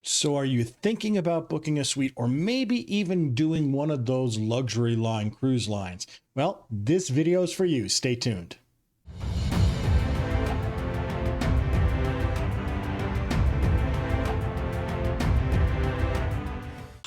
So are you thinking about booking a suite or maybe even doing one of those luxury line cruise lines? Well, this video is for you. Stay tuned.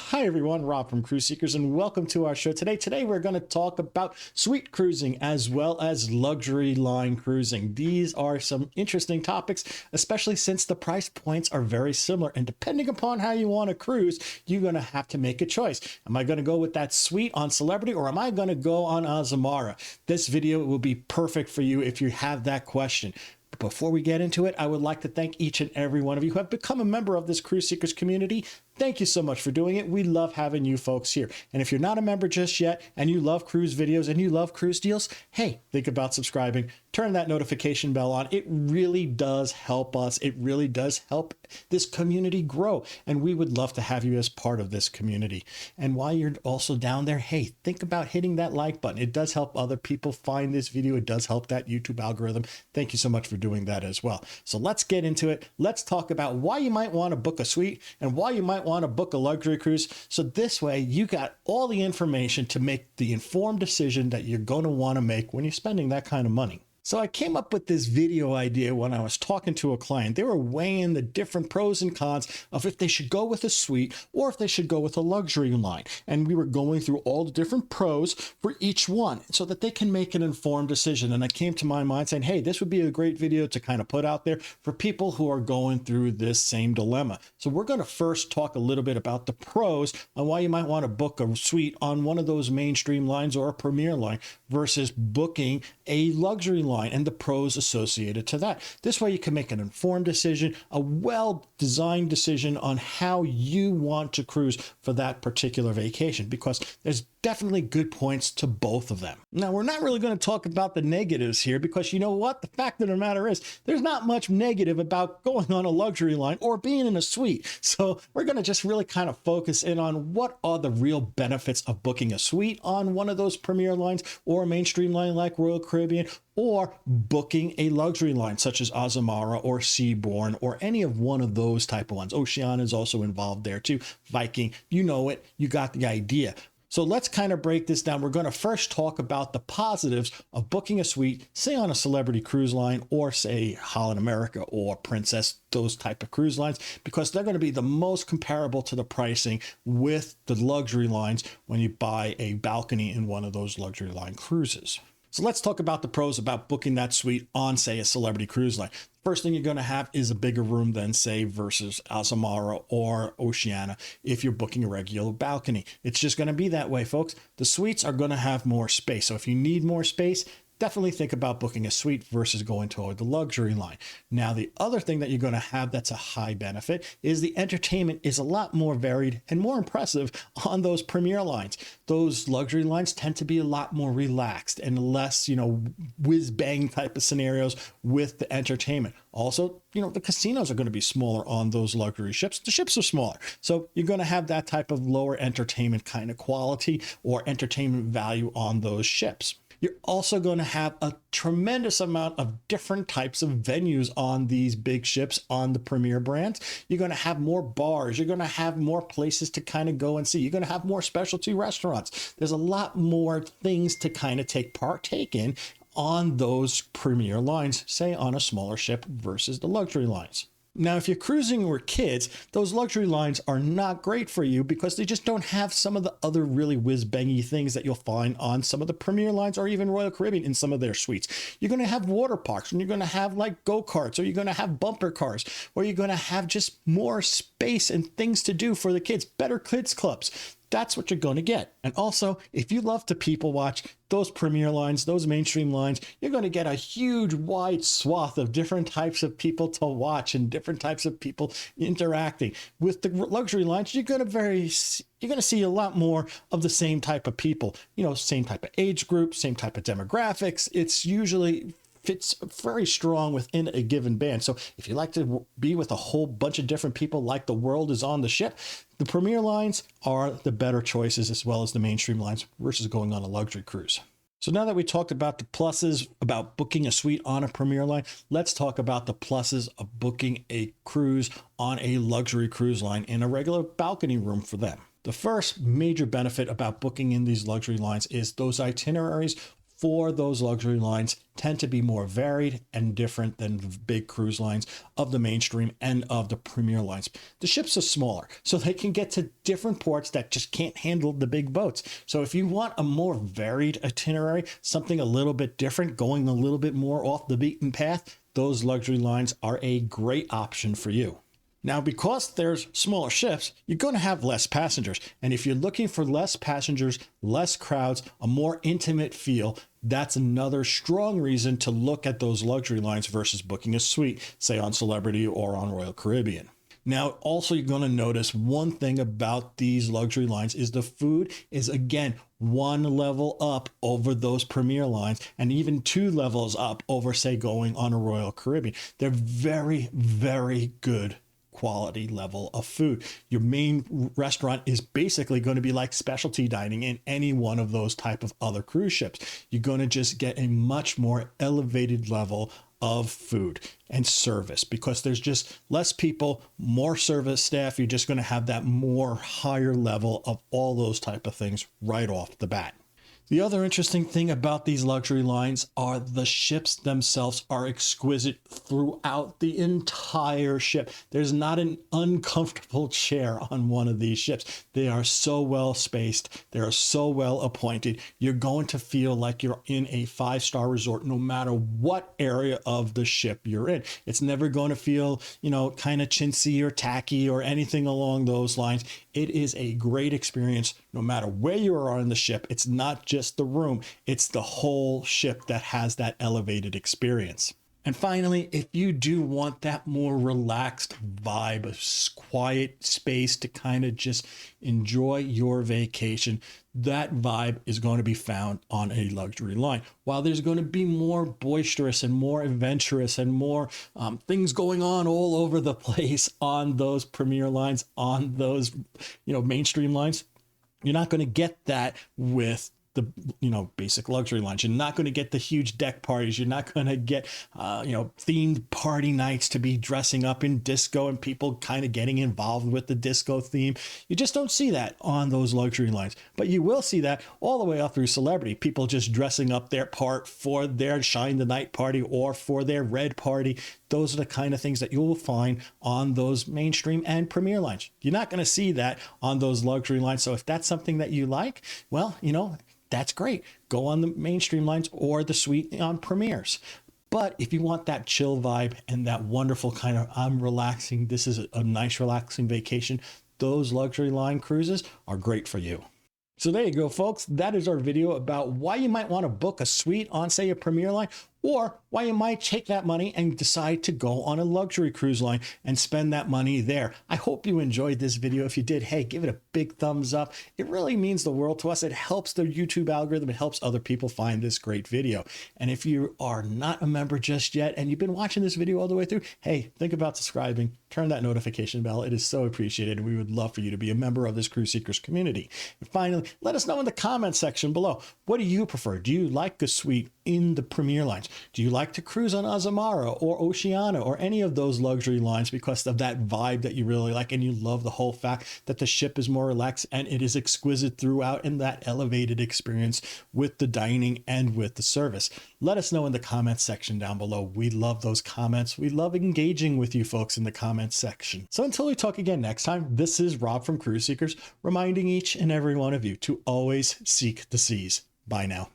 Hi everyone, Rob from Cruise Seekers, and welcome to our show today. Today we're going to talk about suite cruising as well as luxury line cruising. These are some interesting topics, especially since the price points are very similar. And depending upon how you want to cruise, you're going to have to make a choice. Am I going to go with that suite on Celebrity or am I going to go on Azamara? This video will be perfect for you if you have that question. Before we get into it, I would like to thank each and every one of you who have become a member of this Cruise Seekers community. Thank you so much for doing it. We love having you folks here. And if you're not a member just yet and you love cruise videos and you love cruise deals, hey, think about subscribing. Turn that notification bell on. It really does help us. It really does help this community grow. And we would love to have you as part of this community. And while you're also down there, hey, think about hitting that like button. It does help other people find this video. It does help that YouTube algorithm. Thank you so much for doing that as well. So let's get into it. Let's talk about why you might want to book a suite and why you might want to book a luxury cruise. So this way you got all the information to make the informed decision that you're going to want to make when you're spending that kind of money. So I came up with this video idea when I was talking to a client. They were weighing the different pros and cons of if they should go with a suite or if they should go with a luxury line. And we were going through all the different pros for each one so that they can make an informed decision. And I came to my mind saying, hey, this would be a great video to kind of put out there for people who are going through this same dilemma. So we're going to first talk a little bit about the pros on why you might want to book a suite on one of those mainstream lines or a premier line versus booking a luxury line and the pros associated to that. This way you can make an informed decision, a well-designed decision on how you want to cruise for that particular vacation, because there's definitely good points to both of them. Now, we're not really going to talk about the negatives here because you know what? The fact of the matter is there's not much negative about going on a luxury line or being in a suite. So we're going to just really kind of focus in on what are the real benefits of booking a suite on one of those premier lines or a mainstream line like Royal Caribbean, or booking a luxury line such as Azamara or Seabourn or any of one of those type of ones. Oceania is also involved there too. Viking, you know it, you got the idea. So let's kind of break this down. We're going to first talk about the positives of booking a suite, say on a Celebrity cruise line or say Holland America or Princess, those type of cruise lines, because they're going to be the most comparable to the pricing with the luxury lines when you buy a balcony in one of those luxury line cruises. So let's talk about the pros about booking that suite on, say, a Celebrity cruise line. First thing you're going to have is a bigger room than, say, versus Azamara or Oceania if you're booking a regular balcony. It's just going to be that way, folks. The suites are going to have more space. So if you need more space, definitely think about booking a suite versus going toward the luxury line. Now, the other thing that you're going to have that's a high benefit is the entertainment is a lot more varied and more impressive on those premier lines. Those luxury lines tend to be a lot more relaxed and less, whiz bang type of scenarios with the entertainment. Also, the casinos are going to be smaller on those luxury ships. The ships are smaller. So you're going to have that type of lower entertainment kind of quality or entertainment value on those ships. You're also going to have a tremendous amount of different types of venues on these big ships on the premier brands. You're going to have more bars. You're going to have more places to kind of go and see. You're going to have more specialty restaurants. There's a lot more things to kind of partake in on those premier lines, say on a smaller ship versus the luxury lines. Now, if you're cruising with kids, those luxury lines are not great for you because they just don't have some of the other really whiz-bangy things that you'll find on some of the premier lines or even Royal Caribbean in some of their suites. You're going to have water parks, and you're going to have like go-karts, or you're going to have bumper cars, or you're going to have just more space and things to do for the kids, better kids clubs. That's what you're going to get. And also, if you love to people watch those premier lines, those mainstream lines, you're going to get a huge wide swath of different types of people to watch and different types of people interacting. With the luxury lines, you're going to see a lot more of the same type of people, same type of age group, same type of demographics. It's usually fits very strong within a given band. So if you like to be with a whole bunch of different people like the world is on the ship, the premier lines are the better choices as well as the mainstream lines versus going on a luxury cruise. So now that we talked about the pluses about booking a suite on a Premier line, let's talk about the pluses of booking a cruise on a luxury cruise line in a regular balcony room for them. The first major benefit about booking in these luxury lines is those itineraries for those luxury lines tend to be more varied and different than the big cruise lines of the mainstream and of the Premier lines. The ships are smaller, so they can get to different ports that just can't handle the big boats. So if you want a more varied itinerary, something a little bit different, going a little bit more off the beaten path, those luxury lines are a great option for you. Now, because there's smaller ships, you're going to have less passengers. And if you're looking for less passengers, less crowds, a more intimate feel, that's another strong reason to look at those luxury lines versus booking a suite, say on Celebrity or on Royal Caribbean. Now, also, you're going to notice one thing about these luxury lines is the food is, again, one level up over those Premier lines and even two levels up over, say, going on a Royal Caribbean. They're very, very good quality level of food. Your main restaurant is basically going to be like specialty dining in any one of those type of other cruise ships. You're going to just get a much more elevated level of food and service because there's just less people, more service staff. You're just going to have that more higher level of all those type of things right off the bat. The other interesting thing about these luxury lines are the ships themselves are exquisite throughout the entire ship. There's not an uncomfortable chair on one of these ships. They are so well spaced. They are so well appointed. You're going to feel like you're in a five-star resort no matter what area of the ship you're in. It's never going to feel, kind of chintzy or tacky or anything along those lines. It is a great experience no matter where you are on the ship. It's not just the room, it's the whole ship that has that elevated experience. And finally, if you do want that more relaxed vibe, a quiet space to kind of just enjoy your vacation, that vibe is going to be found on a luxury line. While there's going to be more boisterous and more adventurous and more things going on all over the place on those Premier lines, on those mainstream lines, you're not going to get that with the basic luxury lines. You're not going to get the huge deck parties. You're not going to get themed party nights to be dressing up in disco and people kind of getting involved with the disco theme. You just don't see that on those luxury lines, but you will see that all the way up through Celebrity. People just dressing up their part for their Shine the Night party or for their red party. Those are the kind of things that you will find on those mainstream and Premier lines. You're not going to see that on those luxury lines. So if that's something that you like, well, that's great. Go on the mainstream lines or the suite on Premiers. But if you want that chill vibe and that wonderful kind of, I'm relaxing, this is a nice relaxing vacation, those luxury line cruises are great for you. So there you go, folks. That is our video about why you might want to book a suite on, say, a Premier line, or why you might take that money and decide to go on a luxury cruise line and spend that money there. I hope you enjoyed this video. If you did, hey, give it a big thumbs up. It really means the world to us. It helps the YouTube algorithm. It helps other people find this great video. And if you are not a member just yet and you've been watching this video all the way through, hey, think about subscribing. Turn that notification bell. It is so appreciated. We would love for you to be a member of this Cruise Seekers community. And finally, let us know in the comment section below. What do you prefer? Do you like a suite in the Premier lines? Do you like to cruise on Azamara or Oceania or any of those luxury lines because of that vibe that you really like and you love the whole fact that the ship is more relaxed and it is exquisite throughout in that elevated experience with the dining and with the service? Let us know in the comments section down below. We love those comments. We love engaging with you folks in the comments section. So until we talk again next time, this is Rob from Cruise Seekers, reminding each and every one of you to always seek the seas. Bye now.